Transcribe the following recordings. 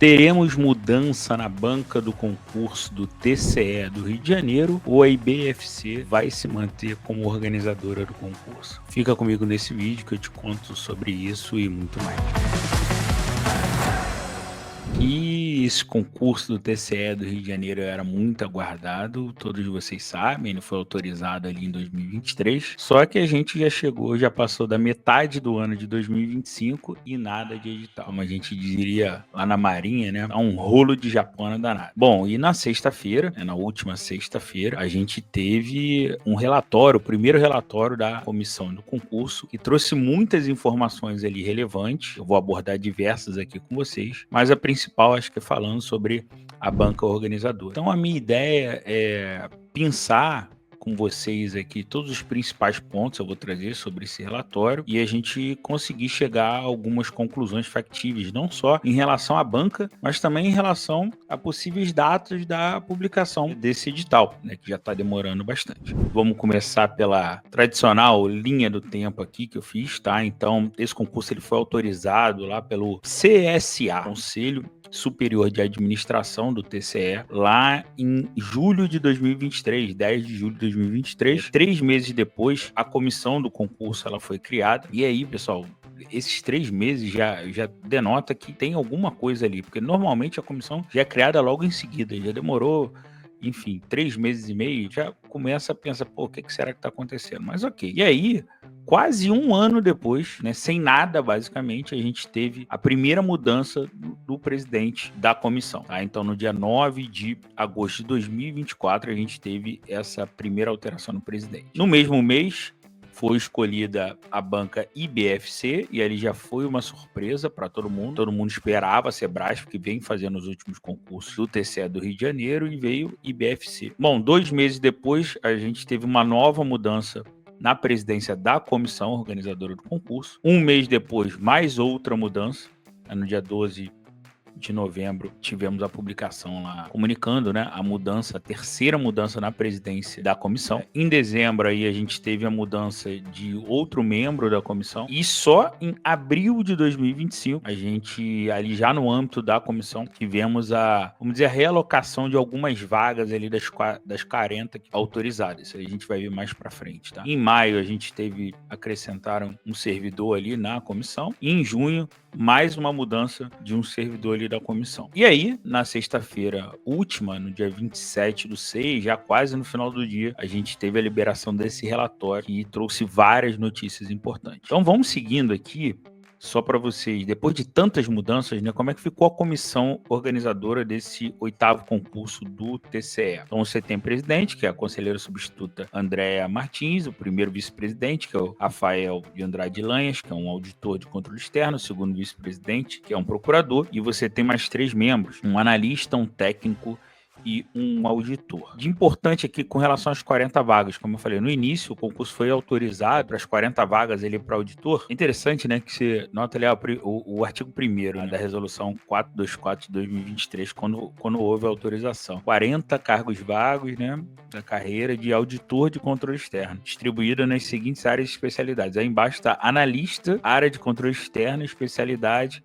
Teremos mudança na banca do concurso do TCE do Rio de Janeiro ou a IBFC vai se manter como organizadora do concurso? Fica comigo nesse vídeo que eu te conto sobre isso e muito mais. E esse concurso do TCE do Rio de Janeiro era muito aguardado, todos vocês sabem, ele foi autorizado ali em 2023, só que a gente já passou da metade do ano de 2025 e nada de edital. Como a gente diria lá na Marinha, né? É um rolo de japona danado. Bom, e na sexta-feira, na última sexta-feira, a gente teve um relatório, o primeiro relatório da comissão do concurso, que trouxe muitas informações ali relevantes. Eu vou abordar diversas aqui com vocês, mas a principal acho que é falando sobre a banca organizadora. Então a minha ideia é pensar com vocês aqui todos os principais pontos eu vou trazer sobre esse relatório e a gente conseguir chegar a algumas conclusões factíveis, não só em relação à banca, mas também em relação a possíveis datas da publicação desse edital, né, que já está demorando bastante. Vamos começar pela tradicional linha do tempo aqui que eu fiz, tá? Então, esse concurso ele foi autorizado lá pelo CSA, Conselho Superior de Administração do TCE, lá em julho de 2023, 10 de julho de 2023. 3 meses depois, a comissão do concurso ela foi criada. E aí, pessoal, esses 3 meses já denota que tem alguma coisa ali, porque normalmente a comissão já é criada logo em seguida, já demorou, enfim, 3 meses e meio, já começa a pensar, pô, o que será que está acontecendo? Mas ok. E aí, quase um ano depois, né, sem nada basicamente, a gente teve a primeira mudança do presidente da comissão. Tá? Então, no dia 9 de agosto de 2024, a gente teve essa primeira alteração no presidente. No mesmo mês, foi escolhida a banca IBFC e ali já foi uma surpresa para todo mundo esperava a Sebrasp, que vem fazendo os últimos concursos do TCE do Rio de Janeiro, e veio IBFC. Bom, 2 meses depois a gente teve uma nova mudança na presidência da comissão organizadora do concurso. 1 mês depois, mais outra mudança, no dia 12 de novembro, tivemos a publicação lá comunicando, né, a mudança, a terceira mudança na presidência da comissão. Em dezembro aí a gente teve a mudança de outro membro da comissão e só em abril de 2025 a gente ali já no âmbito da comissão tivemos vamos dizer, a realocação de algumas vagas ali das 40 autorizadas. Isso aí a gente vai ver mais para frente, tá? Em maio a gente acrescentaram um servidor ali na comissão e em junho mais uma mudança de um servidor ali da comissão. E aí, na sexta-feira última, no dia 27/6, já quase no final do dia, a gente teve a liberação desse relatório que trouxe várias notícias importantes. Então vamos seguindo aqui, só para vocês, depois de tantas mudanças, né, como é que ficou a comissão organizadora desse 8º concurso do TCE? Então você tem presidente, que é a conselheira substituta Andréa Martins, o primeiro vice-presidente, que é o Rafael de Andrade Lanhas, que é um auditor de controle externo, o segundo vice-presidente, que é um procurador, e você tem mais 3 membros, um analista, um técnico e um auditor. De importante aqui com relação às 40 vagas, como eu falei no início, o concurso foi autorizado para as 40 vagas ali para auditor. Interessante, né, que você nota ali o artigo 1º, né, da resolução 424 de 2023, quando houve a autorização. 40 cargos vagos, né, da carreira de auditor de controle externo, distribuída nas seguintes áreas de especialidades. Aí embaixo está analista, área de controle externo, especialidade.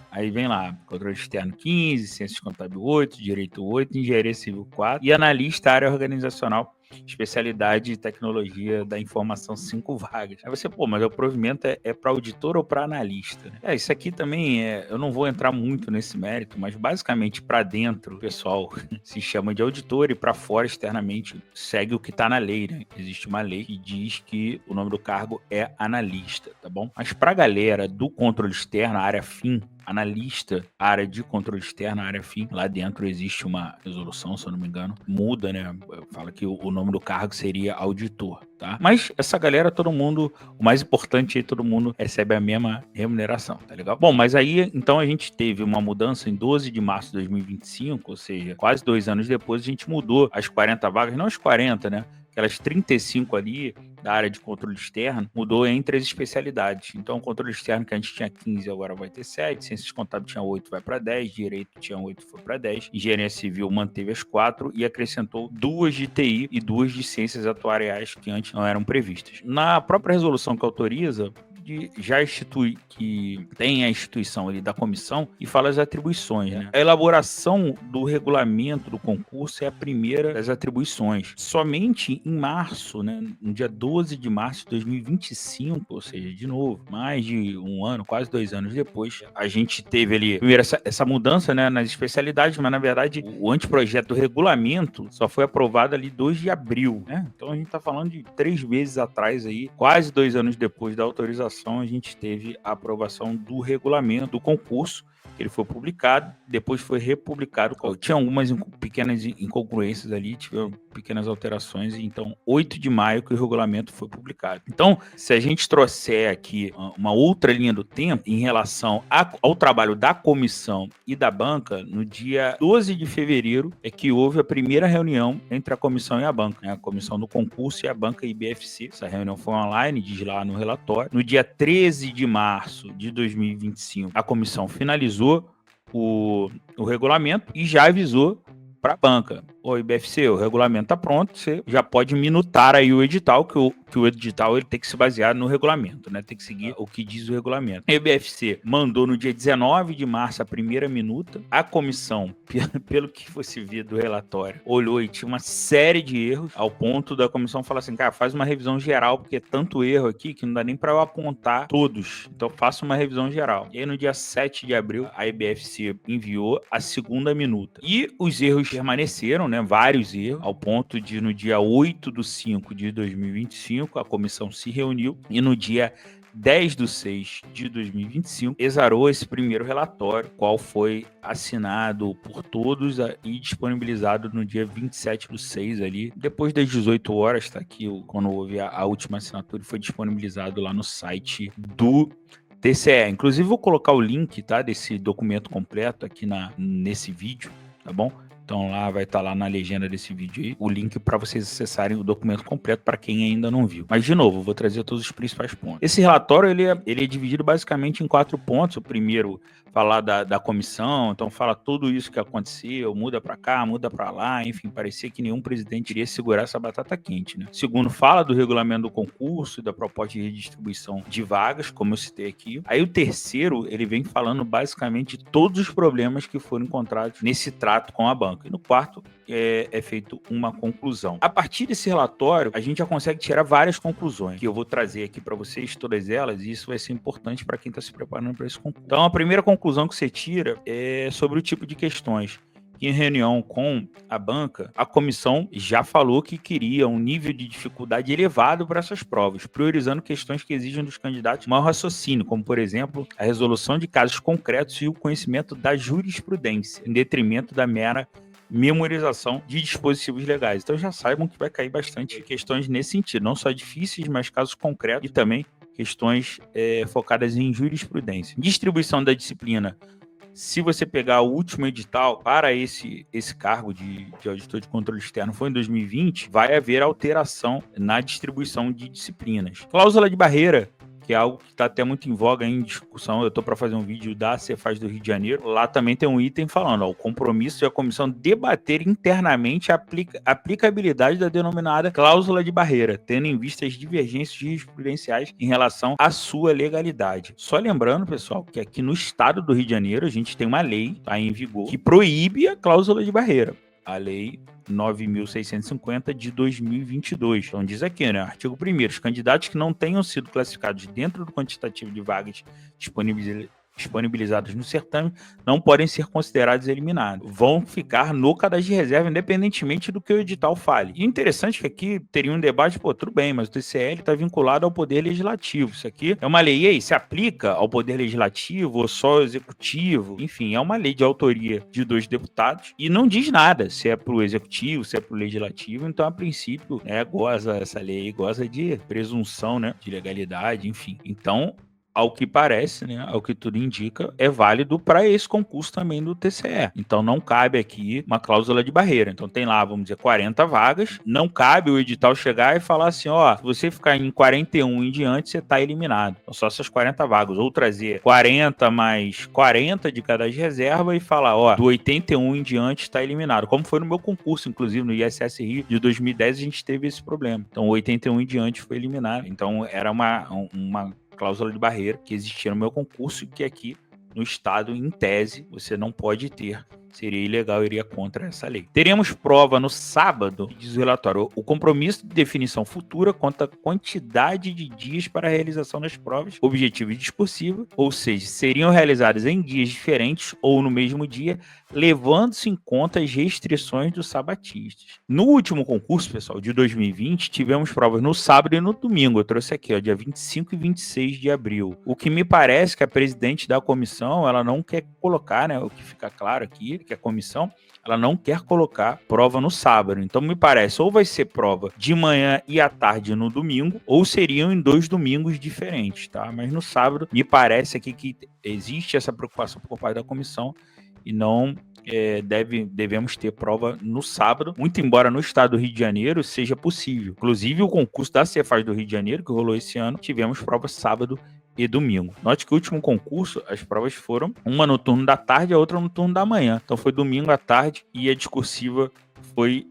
Aí vem lá, controle externo 15, ciências contábil 8, direito 8, engenharia civil 4 e analista área organizacional, especialidade de tecnologia da informação 5 vagas. Aí você, mas o provimento é para auditor ou para analista? Isso aqui também eu não vou entrar muito nesse mérito, mas basicamente para dentro o pessoal se chama de auditor e para fora externamente segue o que está na lei, né? Existe uma lei que diz que o nome do cargo é analista, tá bom? Mas para a galera do controle externo, a área fim, analista, área de controle externo, área fim, lá dentro existe uma resolução, se eu não me engano, muda, né? Fala que o nome do cargo seria auditor, tá? Mas essa galera, todo mundo, o mais importante é que todo mundo recebe a mesma remuneração, tá legal? Bom, mas aí, então a gente teve uma mudança em 12 de março de 2025, ou seja, quase 2 anos depois, a gente mudou as 40 vagas, não as 40, né? Aquelas 35 ali da área de controle externo, mudou entre as especialidades. Então, o controle externo que a gente tinha 15, agora vai ter 7, ciências contábeis tinha 8, vai para 10, direito tinha 8, foi para 10, engenharia civil manteve as 4 e acrescentou 2 de TI e 2 de ciências atuariais que antes não eram previstas. Na própria resolução que autoriza, já institui, que tem a instituição ali da comissão e fala as atribuições, né? A elaboração do regulamento do concurso é a primeira das atribuições. Somente em março, né, no dia 12 de março de 2025, ou seja, de novo, mais de um ano, quase 2 anos depois, a gente teve ali, primeiro, essa mudança, né, nas especialidades, mas na verdade o anteprojeto do regulamento só foi aprovado ali 2 de abril, né? Então a gente está falando de 3 meses atrás aí, quase 2 anos depois da autorização, a gente teve a aprovação do regulamento do concurso, que ele foi publicado, depois foi republicado. Tinha algumas pequenas incongruências ali, tiveram pequenas alterações, então 8 de maio que o regulamento foi publicado. Então, se a gente trouxer aqui uma outra linha do tempo em relação ao trabalho da comissão e da banca, no dia 12 de fevereiro é que houve a primeira reunião entre a comissão e a banca, né? A comissão do concurso e a banca IBFC. Essa reunião foi online, diz lá no relatório. No dia 13 de março de 2025, a comissão finalizou o regulamento e já avisou para a banca: o IBFC, o regulamento está pronto, você já pode minutar aí o edital, que o edital ele tem que se basear no regulamento, né? Tem que seguir o que diz o regulamento. A IBFC mandou no dia 19 de março a primeira minuta. A comissão, pelo que você vê do relatório, olhou e tinha uma série de erros, ao ponto da comissão falar assim: cara, faz uma revisão geral, porque é tanto erro aqui que não dá nem para eu apontar todos. Então faça uma revisão geral. E aí no dia 7 de abril, a IBFC enviou a segunda minuta. E os erros permaneceram, né? Vários erros, ao ponto de no dia 8 de 5 de 2025, a comissão se reuniu e no dia 10 de 6 de 2025, exarou esse primeiro relatório, qual foi assinado por todos e disponibilizado no dia 27 de 6 ali, depois das 18 horas, tá aqui quando houve a última assinatura, foi disponibilizado lá no site do TCE. Inclusive, vou colocar o link, tá, desse documento completo aqui nesse vídeo, tá bom? Então lá vai estar lá na legenda desse vídeo aí, o link para vocês acessarem o documento completo para quem ainda não viu. Mas de novo, vou trazer todos os principais pontos. Esse relatório ele é dividido basicamente em 4 pontos. O primeiro, falar da comissão, então fala tudo isso que aconteceu, muda para cá, muda para lá, enfim, parecia que nenhum presidente iria segurar essa batata quente, né? Segundo, fala do regulamento do concurso e da proposta de redistribuição de vagas, como eu citei aqui. Aí o terceiro, ele vem falando basicamente de todos os problemas que foram encontrados nesse trato com a banca. E no quarto, é feito uma conclusão. A partir desse relatório, a gente já consegue tirar várias conclusões, que eu vou trazer aqui para vocês, todas elas, e isso vai ser importante para quem está se preparando para esse concurso. Então, a primeira conclusão que você tira é sobre o tipo de questões. Em reunião com a banca, a comissão já falou que queria um nível de dificuldade elevado para essas provas, priorizando questões que exigem dos candidatos maior raciocínio, como, por exemplo, a resolução de casos concretos e o conhecimento da jurisprudência, em detrimento da mera memorização de dispositivos legais. Então já saibam que vai cair bastante questões nesse sentido, não só difíceis, mas casos concretos e também questões focadas em jurisprudência. Distribuição da disciplina. Se você pegar o último edital para esse cargo de auditor de controle externo foi em 2020, vai haver alteração na distribuição de disciplinas. Cláusula de barreira, que é algo que está até muito em voga em discussão. Eu estou para fazer um vídeo da Cefaz do Rio de Janeiro. Lá também tem um item falando, o compromisso da comissão debater internamente a aplicabilidade da denominada cláusula de barreira, tendo em vista as divergências jurisprudenciais em relação à sua legalidade. Só lembrando, pessoal, que aqui no estado do Rio de Janeiro a gente tem uma lei, tá, em vigor, que proíbe a cláusula de barreira. A lei 9.650 de 2022. Então diz aqui, né, artigo 1º, os candidatos que não tenham sido classificados dentro do quantitativo de vagas disponibilizadas no certame não podem ser considerados eliminados. Vão ficar no cadastro de reserva, independentemente do que o edital fale. E interessante que aqui teria um debate, tudo bem, mas o TCL está vinculado ao Poder Legislativo. Isso aqui é uma lei, e aí, se aplica ao Poder Legislativo ou só ao Executivo? Enfim, é uma lei de autoria de 2 deputados e não diz nada se é para o Executivo, se é para o Legislativo. Então, a princípio, essa lei goza de presunção, né, de legalidade, enfim. Então, ao que parece, né, ao que tudo indica, é válido para esse concurso também do TCE. Então não cabe aqui uma cláusula de barreira. Então tem lá, vamos dizer, 40 vagas. Não cabe o edital chegar e falar assim, se você ficar em 41 em diante, você está eliminado. Então, só essas 40 vagas. Ou trazer 40 mais 40 de cada reserva e falar, do 81 em diante está eliminado. Como foi no meu concurso, inclusive, no ISS Rio de 2010, a gente teve esse problema. Então 81 em diante foi eliminado. Então era uma cláusula de barreira que existia no meu concurso e que aqui no estado, em tese, você não pode ter. Seria ilegal, iria contra essa lei. Teremos prova no sábado, diz o relatório. O compromisso de definição futura quanto à quantidade de dias para a realização das provas objetiva e discursiva, ou seja, seriam realizadas em dias diferentes ou no mesmo dia, levando-se em conta as restrições dos sabatistas. No último concurso, pessoal, de 2020, tivemos provas no sábado e no domingo. Eu trouxe aqui, ó, dia 25 e 26 de abril. O que me parece que a presidente da comissão, ela não quer colocar, né, o que fica claro aqui, que a comissão, ela não quer colocar prova no sábado. Então, me parece, ou vai ser prova de manhã e à tarde no domingo, ou seriam em 2 domingos diferentes, tá? Mas no sábado, me parece aqui que existe essa preocupação por parte da comissão e não devemos ter prova no sábado, muito embora no estado do Rio de Janeiro seja possível. Inclusive, o concurso da Cefaz do Rio de Janeiro, que rolou esse ano, tivemos prova sábado e domingo. Note que o último concurso, as provas foram uma no turno da tarde e a outra no turno da manhã. Então foi domingo à tarde e a discursiva foi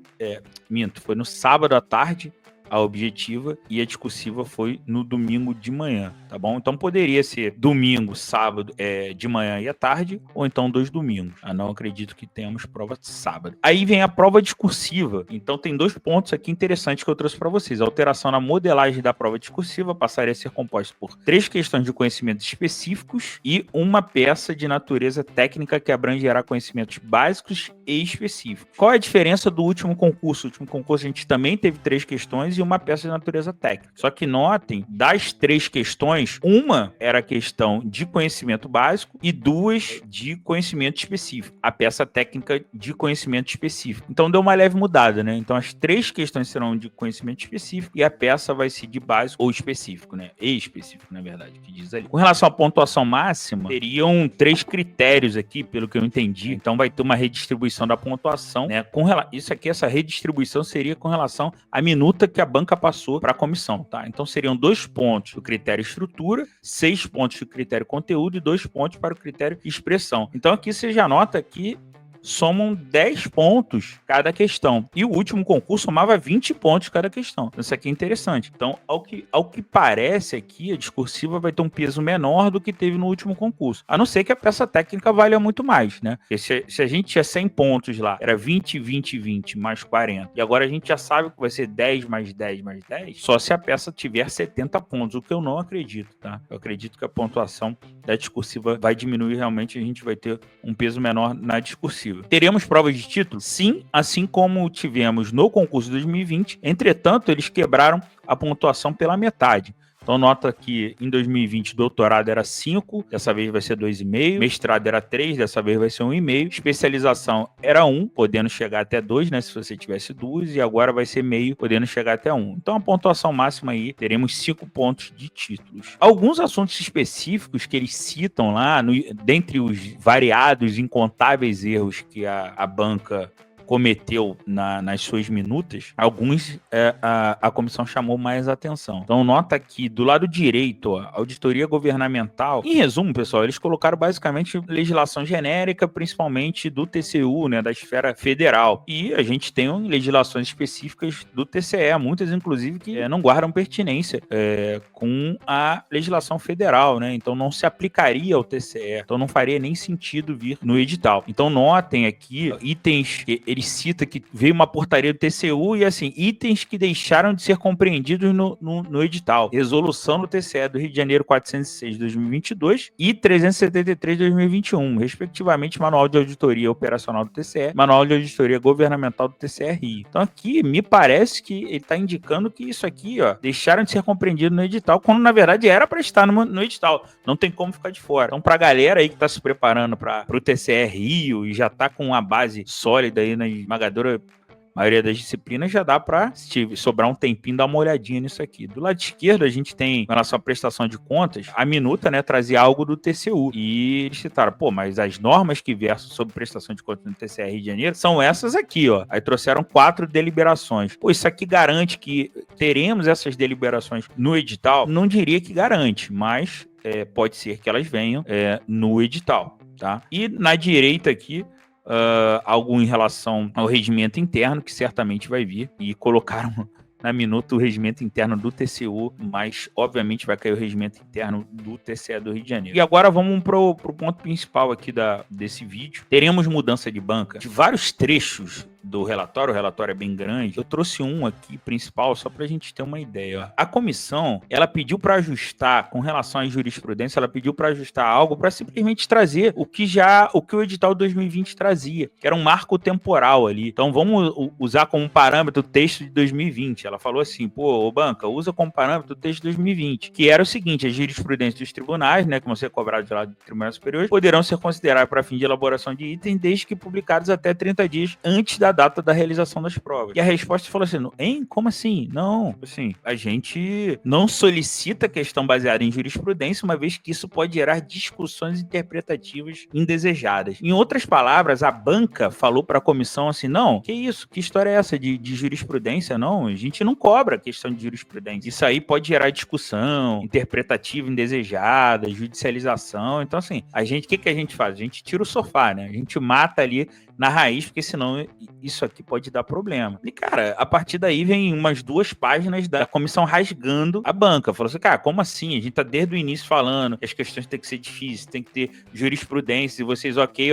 foi no sábado à tarde a objetiva e a discursiva foi no domingo de manhã, tá bom? Então poderia ser domingo, sábado, de manhã e à tarde, ou então 2 domingos. Não acredito que tenhamos prova sábado. Aí vem a prova discursiva. Então tem 2 pontos aqui interessantes que eu trouxe para vocês. A alteração na modelagem da prova discursiva passaria a ser composta por 3 questões de conhecimentos específicos e uma peça de natureza técnica que abrangerá conhecimentos básicos e específicos. Qual é a diferença do último concurso? O último concurso a gente também teve 3 questões e uma peça de natureza técnica. Só que notem, das 3 questões, uma era questão de conhecimento básico e 2 de conhecimento específico. A peça técnica de conhecimento específico. Então deu uma leve mudada, né? Então as 3 questões serão de conhecimento específico e a peça vai ser de básico ou específico, né? E específico, na verdade, que diz ali. Com relação à pontuação máxima, teriam 3 critérios aqui, pelo que eu entendi. Então vai ter uma redistribuição da pontuação, né? Isso aqui, essa redistribuição seria com relação à minuta que a banca passou para a comissão, tá? Então seriam 2 pontos do critério estrutura, 6 pontos do critério conteúdo e 2 pontos para o critério expressão. Então aqui você já nota que somam 10 pontos cada questão. E o último concurso somava 20 pontos cada questão. Isso aqui é interessante. Então, ao que parece aqui, a discursiva vai ter um peso menor do que teve no último concurso. A não ser que a peça técnica valha muito mais, né? Porque se a gente tinha 100 pontos lá, era 20, 20, 20 mais 40. E agora a gente já sabe que vai ser 10 mais 10 mais 10, só se a peça tiver 70 pontos, o que eu não acredito, tá? Eu acredito que a pontuação da discursiva vai diminuir realmente, a gente vai ter um peso menor na discursiva. Teremos provas de título? Sim, assim como tivemos no concurso de 2020. Entretanto, eles quebraram a pontuação pela metade. Então, nota que em 2020 doutorado era 5, dessa vez vai ser 2,5. Mestrado era 3, dessa vez vai ser 1,5. Especialização era 1, podendo chegar até 2, né? Se você tivesse 2, e agora vai ser meio, podendo chegar até 1. Então, a pontuação máxima aí, teremos 5 pontos de títulos. Alguns assuntos específicos que eles citam lá, dentre os variados, incontáveis erros que a banca cometeu nas suas minutas, alguns a comissão chamou mais atenção. Então nota que do lado direito, ó, auditoria governamental, em resumo, pessoal, eles colocaram basicamente legislação genérica, principalmente do TCU, né, da esfera federal. E a gente tem legislações específicas do TCE, muitas inclusive que não guardam pertinência com a legislação federal, né? Então não se aplicaria ao TCE. Então não faria nem sentido vir no edital. Então notem aqui itens que ele cita que veio uma portaria do TCU e assim, itens que deixaram de ser compreendidos no edital. Resolução do TCE do Rio de Janeiro 406 de 2022 e 373 de 2021, respectivamente, Manual de Auditoria Operacional do TCE, Manual de Auditoria Governamental do TCE Rio. Então aqui me parece que ele está indicando que isso aqui, ó, deixaram de ser compreendido no edital, quando na verdade era para estar no edital. Não tem como ficar de fora. Então, para a galera aí que está se preparando para o TCE Rio e já está com uma base sólida aí na esmagadora maioria das disciplinas, já dá para, se sobrar um tempinho, dar uma olhadinha nisso aqui. Do lado esquerdo, a gente tem, em relação à prestação de contas, a minuta, né, trazia algo do TCU. E eles citaram, mas as normas que versam sobre prestação de contas no TCE Rio de Janeiro são essas aqui, ó. Aí trouxeram 4 deliberações. Isso aqui garante que teremos essas deliberações no edital? Não diria que garante, mas pode ser que elas venham no edital, tá? E na direita aqui, algo em relação ao regimento interno, que certamente vai vir, e colocaram na minuta o regimento interno do TCU, mas obviamente vai cair o regimento interno do TCE do Rio de Janeiro. E agora vamos pro ponto principal aqui desse vídeo. Teremos mudança de banca de vários trechos do relatório. O relatório é bem grande. Eu trouxe um aqui principal só para a gente ter uma ideia. A comissão, ela pediu para ajustar, com relação à jurisprudência, ela pediu para ajustar algo para simplesmente trazer o que o edital 2020 trazia, que era um marco temporal ali. Então vamos usar como parâmetro o texto de 2020. Ela falou assim, pô, banca, usa como parâmetro o texto de 2020, que era o seguinte: a jurisprudência dos tribunais, né, que vão ser cobrados lá do Tribunal Superior, poderão ser considerados para fim de elaboração de itens desde que publicados até 30 dias antes da data da realização das provas. E a resposta falou assim, hein? Como assim? Não, assim, a gente não solicita questão baseada em jurisprudência, uma vez que isso pode gerar discussões interpretativas indesejadas. Em outras palavras, a banca falou para a comissão assim, não, que isso? Que história é essa de jurisprudência? Não, a gente não cobra questão de jurisprudência. Isso aí pode gerar discussão interpretativa indesejada, judicialização. Então, assim, o que a gente faz? A gente tira o sofá, né? A gente mata ali na raiz, porque senão isso aqui pode dar problema. E, cara, a partir daí vem umas 2 páginas da comissão rasgando a banca. Falou assim, cara, como assim? A gente tá desde o início falando que as questões têm que ser difíceis, tem que ter jurisprudência, e vocês ok.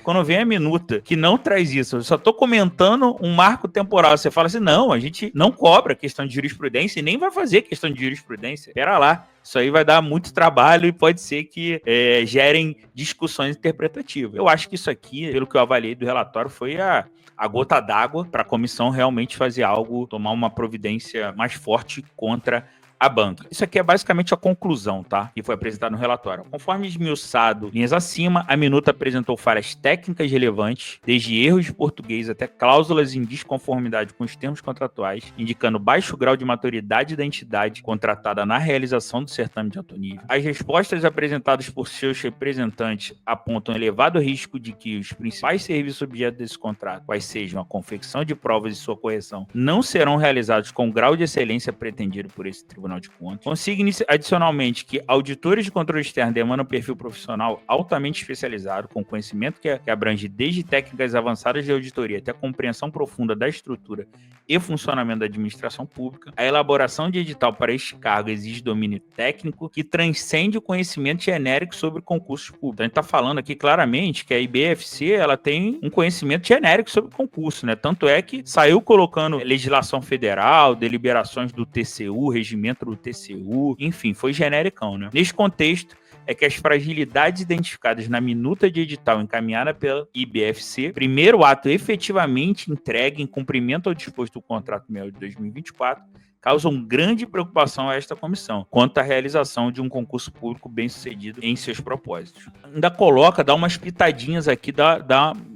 Quando vem a minuta que não traz isso, eu só tô comentando um marco temporal. Você fala assim, não, a gente não cobra questão de jurisprudência e nem vai fazer questão de jurisprudência. Pera lá. Isso aí vai dar muito trabalho e pode ser que gerem discussões interpretativas. Eu acho que isso aqui, pelo que eu avaliei do relatório, foi a gota d'água para a comissão realmente fazer algo, tomar uma providência mais forte contra a banca. Isso aqui é basicamente a conclusão, tá? Que foi apresentado no relatório. Conforme esmiuçado, linhas acima, a minuta apresentou falhas técnicas relevantes, desde erros de português até cláusulas em desconformidade com os termos contratuais, indicando baixo grau de maturidade da entidade contratada na realização do certame de alto nível. As respostas apresentadas por seus representantes apontam elevado risco de que os principais serviços objeto desse contrato, quais sejam a confecção de provas e sua correção, não serão realizados com o grau de excelência pretendido por esse tribunal de Contas. Consigne adicionalmente que auditores de controle externo demandam um perfil profissional altamente especializado, com conhecimento que abrange desde técnicas avançadas de auditoria até a compreensão profunda da estrutura e funcionamento da administração pública. A elaboração de edital para este cargo exige domínio técnico que transcende o conhecimento genérico sobre concursos públicos. Então, a gente está falando aqui claramente que a IBFC ela tem um conhecimento genérico sobre concurso, né? Tanto é que saiu colocando legislação federal, deliberações do TCU, regimento do TCU, enfim, foi genericão, né? Neste contexto, é que as fragilidades identificadas na minuta de edital encaminhada pela IBFC, primeiro ato efetivamente entregue em cumprimento ao disposto do contrato 61 de 2024, causam grande preocupação a esta comissão quanto à realização de um concurso público bem-sucedido em seus propósitos. Ainda dá umas pitadinhas aqui,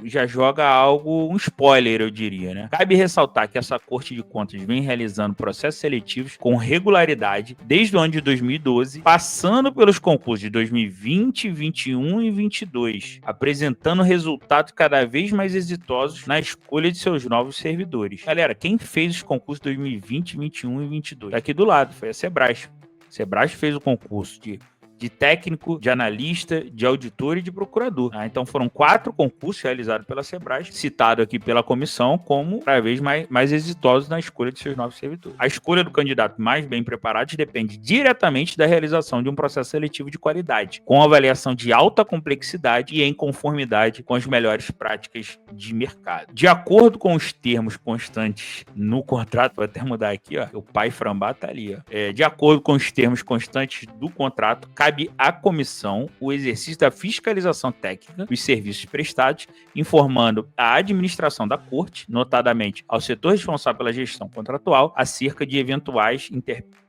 já joga algo, um spoiler, eu diria, né? Cabe ressaltar que essa Corte de Contas vem realizando processos seletivos com regularidade desde o ano de 2012, passando pelos concursos de 2020, 2021 e 2022, apresentando resultados cada vez mais exitosos na escolha de seus novos servidores. Galera, quem fez os concursos de 2020, 2021 e 22? Aqui do lado, foi a Sebrasp. Sebrasp fez o concurso de técnico, de analista, de auditor e de procurador. Então foram 4 concursos realizados pela Sebrasp, citado aqui pela comissão como cada vez mais exitosos na escolha de seus novos servidores. A escolha do candidato mais bem preparado depende diretamente da realização de um processo seletivo de qualidade, com avaliação de alta complexidade e em conformidade com as melhores práticas de mercado. De acordo com os termos constantes no contrato, vou até mudar aqui, ó, o pai Frambá tá ali, ó. De acordo com os termos constantes do contrato, cabe à comissão o exercício da fiscalização técnica dos serviços prestados, informando a administração da Corte, notadamente ao setor responsável pela gestão contratual, acerca de eventuais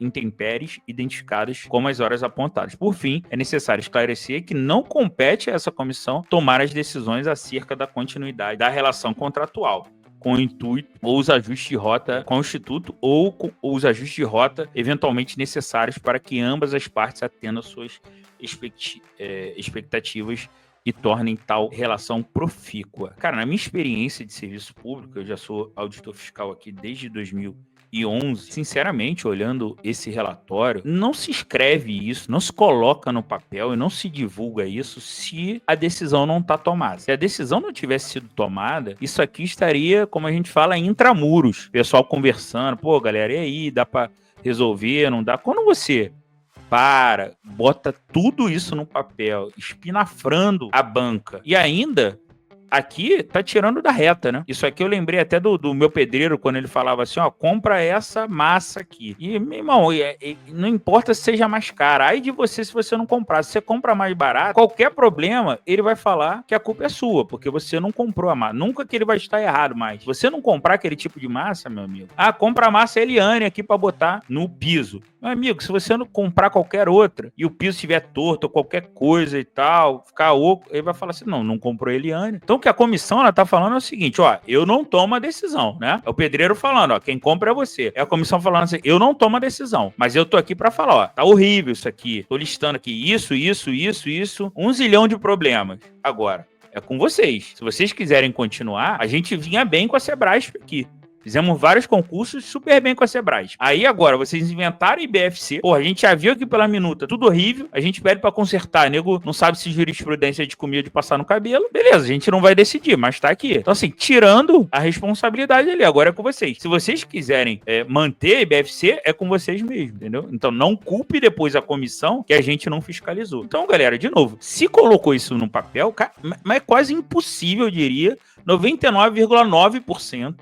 intempéries identificadas como as horas apontadas. Por fim, é necessário esclarecer que não compete a essa comissão tomar as decisões acerca da continuidade da relação contratual, com o intuito ou os ajustes de rota com o Instituto ou os ajustes de rota eventualmente necessários para que ambas as partes atendam suas expectativas e tornem tal relação profícua. Cara, na minha experiência de serviço público, eu já sou auditor fiscal aqui desde 2000 2011, sinceramente, olhando esse relatório, não se escreve isso, não se coloca no papel e não se divulga isso se a decisão não está tomada. Se a decisão não tivesse sido tomada, isso aqui estaria, como a gente fala, intramuros. Pessoal conversando, pô, galera, e aí, dá para resolver, não dá? Quando você bota tudo isso no papel, espinafrando a banca e ainda aqui tá tirando da reta, né? Isso aqui eu lembrei até do meu pedreiro, quando ele falava assim, ó, compra essa massa aqui. E, meu irmão, não importa se seja mais cara, aí de você se você não comprar. Se você compra mais barato, qualquer problema, ele vai falar que a culpa é sua, porque você não comprou a massa. Nunca que ele vai estar errado mais. Se você não comprar aquele tipo de massa, meu amigo, compra a massa Eliane aqui para botar no piso. Meu amigo, se você não comprar qualquer outra e o piso estiver torto ou qualquer coisa e tal, ficar oco, ele vai falar assim, não comprou Eliane. Então, o que a comissão ela tá falando é o seguinte, ó, eu não tomo a decisão, né? É o pedreiro falando, ó, quem compra é você. É a comissão falando assim, eu não tomo a decisão, mas eu tô aqui para falar, ó, tá horrível isso aqui. Tô listando aqui isso, 1 zilhão de problemas. Agora, é com vocês. Se vocês quiserem continuar, a gente vinha bem com a Sebrasp aqui. Fizemos vários concursos super bem com a Sebrasp. Aí agora, vocês inventaram IBFC. Pô, a gente já viu aqui pela minuta, tudo horrível. A gente pede pra consertar. Nego não sabe se jurisprudência é de comida de passar no cabelo. Beleza, a gente não vai decidir, mas tá aqui. Então assim, tirando a responsabilidade ali, agora é com vocês. Se vocês quiserem manter a IBFC, é com vocês mesmo, entendeu? Então não culpe depois a comissão que a gente não fiscalizou. Então, galera, de novo, se colocou isso no papel, mas é quase impossível, eu diria, 99,9%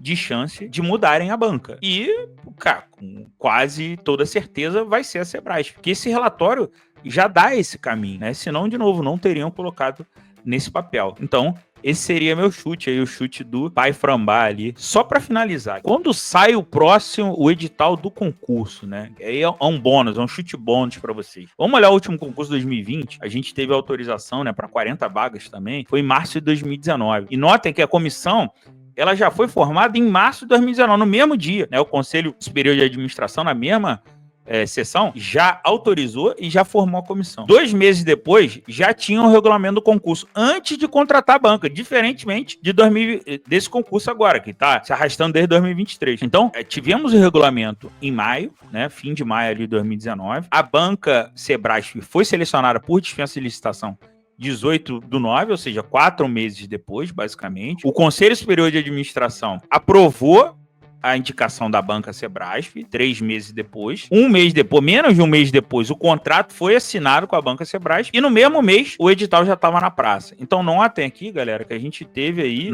de chance de mudarem a banca. E, cara, com quase toda certeza vai ser a Sebrasp, porque esse relatório já dá esse caminho, né? Senão, de novo, não teriam colocado nesse papel. Então, esse seria meu chute aí, o chute do Pai Frambá ali. Só para finalizar, quando sai o edital do concurso, né? Aí é um bônus, é um chute bônus para vocês. Vamos olhar o último concurso 2020, a gente teve autorização, né, para 40 vagas também, foi em março de 2019. E notem que a comissão ela já foi formada em março de 2019, no mesmo dia, né? O Conselho Superior de Administração, na mesma sessão, já autorizou e já formou a comissão. 2 meses depois, já tinha o regulamento do concurso, antes de contratar a banca, diferentemente desse concurso agora, que está se arrastando desde 2023. Então, tivemos o regulamento em maio, né? Fim de maio ali de 2019. A banca Sebrasp foi selecionada por dispensa de licitação 18/9, ou seja, 4 meses depois, basicamente. O Conselho Superior de Administração aprovou a indicação da banca Sebrasp 3 meses depois. Menos de um mês depois, o contrato foi assinado com a banca Sebrasp e no mesmo mês o edital já estava na praça. Então notem aqui, galera, que a gente teve aí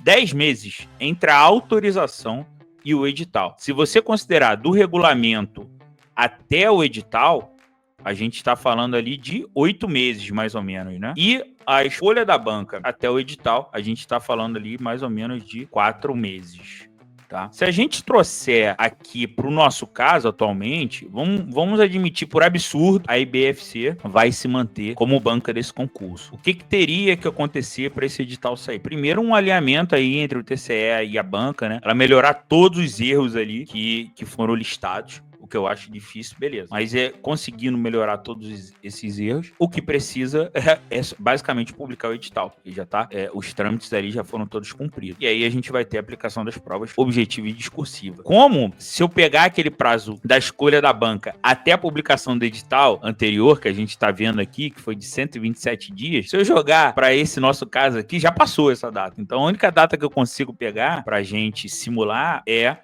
10 meses entre a autorização e o edital. Se você considerar do regulamento até o edital, a gente está falando ali de 8 meses, mais ou menos, né? E a escolha da banca até o edital, a gente está falando ali mais ou menos de 4 meses. Tá? Se a gente trouxer aqui para o nosso caso atualmente, vamos admitir por absurdo, a IBFC vai se manter como banca desse concurso. O que teria que acontecer para esse edital sair? Primeiro, um alinhamento aí entre o TCE e a banca, né? Para melhorar todos os erros ali que foram listados. O que eu acho difícil, beleza. Mas conseguindo melhorar todos esses erros, o que precisa é basicamente publicar o edital, porque já tá, os trâmites ali já foram todos cumpridos. E aí a gente vai ter a aplicação das provas objetiva e discursiva. Como se eu pegar aquele prazo da escolha da banca até a publicação do edital anterior, que a gente tá vendo aqui, que foi de 127 dias, se eu jogar para esse nosso caso aqui, já passou essa data. Então a única data que eu consigo pegar pra gente simular é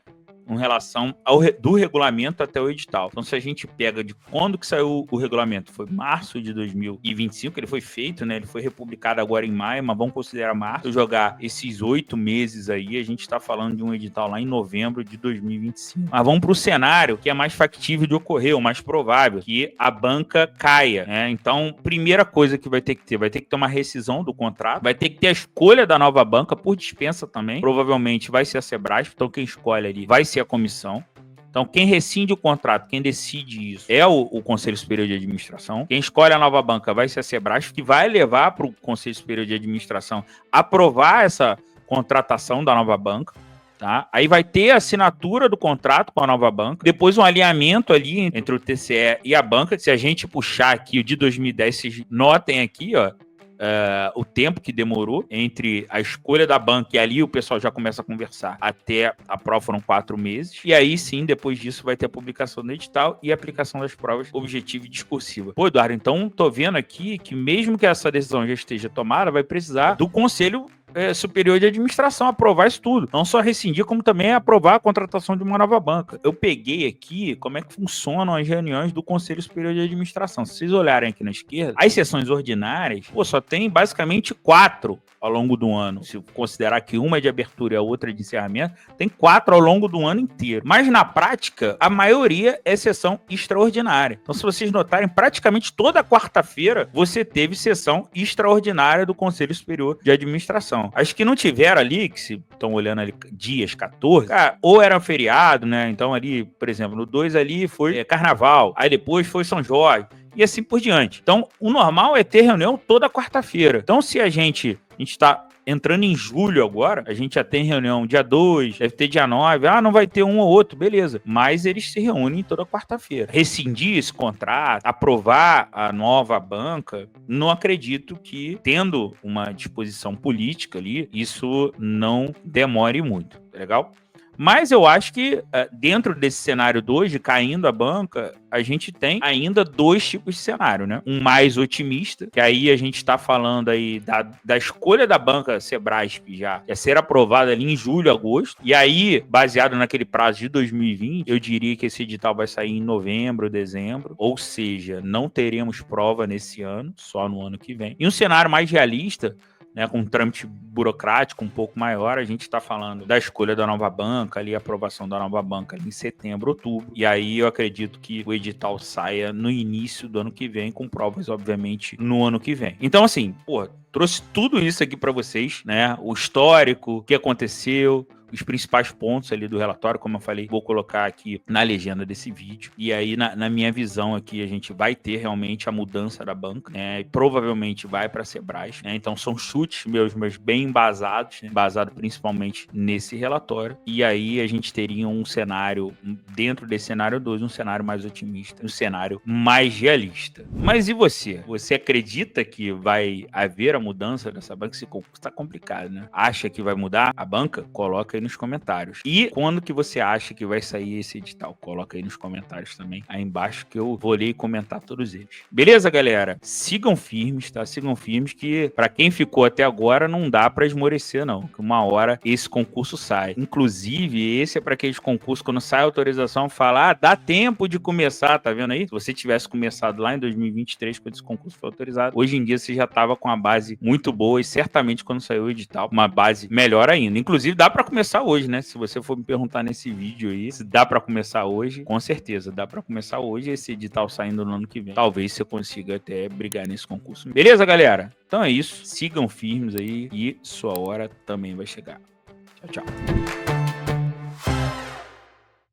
em relação do regulamento até o edital. Então, se a gente pega de quando que saiu o regulamento, foi março de 2025, ele foi feito, né? Ele foi republicado agora em maio, mas vamos considerar março. Se eu jogar esses 8 meses aí, a gente está falando de um edital lá em novembro de 2025. Mas vamos para o cenário que é mais factível de ocorrer, o mais provável, que a banca caia, né? Então, primeira coisa que vai ter que ter uma rescisão do contrato, vai ter que ter a escolha da nova banca por dispensa também. Provavelmente vai ser a Sebrasp, então quem escolhe ali vai ser a comissão. Então, quem rescinde o contrato, quem decide isso é o Conselho Superior de Administração. Quem escolhe a nova banca vai ser a Sebrasp, que vai levar para o Conselho Superior de Administração aprovar essa contratação da nova banca. Tá? Aí vai ter a assinatura do contrato com a nova banca, depois um alinhamento ali entre o TCE e a banca. Se a gente puxar aqui o de 2010, vocês notem aqui, ó, o tempo que demorou entre a escolha da banca e ali o pessoal já começa a conversar até a prova foram 4 meses. E aí sim, depois disso vai ter a publicação do edital e a aplicação das provas objetiva e discursiva. Pô, Eduardo, então tô vendo aqui que mesmo que essa decisão já esteja tomada, vai precisar do Conselho Superior de Administração aprovar isso tudo. Não só rescindir, como também aprovar a contratação de uma nova banca. Eu peguei aqui como é que funcionam as reuniões do Conselho Superior de Administração. Se vocês olharem aqui na esquerda, as sessões ordinárias, só tem basicamente 4 ao longo do ano. Se considerar que uma é de abertura e a outra é de encerramento, tem 4 ao longo do ano inteiro. Mas na prática, a maioria é sessão extraordinária. Então, se vocês notarem, praticamente toda quarta-feira você teve sessão extraordinária do Conselho Superior de Administração. As que não tiveram ali, que se estão olhando ali dias 14, cara, ou era feriado, né? Então ali, por exemplo, no 2 ali foi carnaval, aí depois foi São Jorge, e assim por diante. Então, o normal é ter reunião toda quarta-feira. Então, se a gente está entrando em julho agora, a gente já tem reunião dia 2, deve ter dia 9, não vai ter um ou outro, beleza. Mas eles se reúnem toda quarta-feira. Rescindir esse contrato, aprovar a nova banca, não acredito que, tendo uma disposição política ali, isso não demore muito, tá legal? Mas eu acho que dentro desse cenário de hoje, caindo a banca, a gente tem ainda 2 tipos de cenário, né? Um mais otimista, que aí a gente está falando aí da escolha da banca Sebrasp já ser aprovada ali em julho, agosto, e aí, baseado naquele prazo de 2020, eu diria que esse edital vai sair em novembro, dezembro, ou seja, não teremos prova nesse ano, só no ano que vem. E um cenário mais realista, né, com um trâmite burocrático um pouco maior, a gente está falando da escolha da nova banca, ali, a aprovação da nova banca ali em setembro, outubro, e aí eu acredito que o edital saia no início do ano que vem, com provas, obviamente, no ano que vem. Então, assim, trouxe tudo isso aqui para vocês, né, o histórico, o que aconteceu, os principais pontos ali do relatório, como eu falei, vou colocar aqui na legenda desse vídeo. E aí, na minha visão aqui, a gente vai ter realmente a mudança da banca, né? E provavelmente vai para a Sebrasp, né? Então, são chutes meus bem embasados, né? Embasado principalmente nesse relatório. E aí, a gente teria um cenário, dentro desse cenário 2, um cenário mais otimista, um cenário mais realista. Mas e você? Você acredita que vai haver a mudança dessa banca? Esse concurso tá complicado, né? Acha que vai mudar a banca? Coloca aí nos comentários. E quando que você acha que vai sair esse edital? Coloca aí nos comentários também, aí embaixo, que eu vou ler e comentar todos eles. Beleza, galera? Sigam firmes, tá? Sigam firmes, que pra quem ficou até agora não dá pra esmorecer, não. Que uma hora esse concurso sai. Inclusive, esse é pra aqueles concursos, quando sai a autorização, fala, dá tempo de começar, tá vendo aí? Se você tivesse começado lá em 2023, quando esse concurso foi autorizado, hoje em dia você já tava com uma base muito boa, e certamente quando saiu o edital, uma base melhor ainda. Inclusive, dá pra começar hoje, né? Se você for me perguntar nesse vídeo aí, se dá pra começar hoje, com certeza, dá pra começar hoje, esse edital saindo no ano que vem. Talvez você consiga até brigar nesse concurso. Beleza, galera? Então é isso. Sigam firmes aí e sua hora também vai chegar. Tchau, tchau.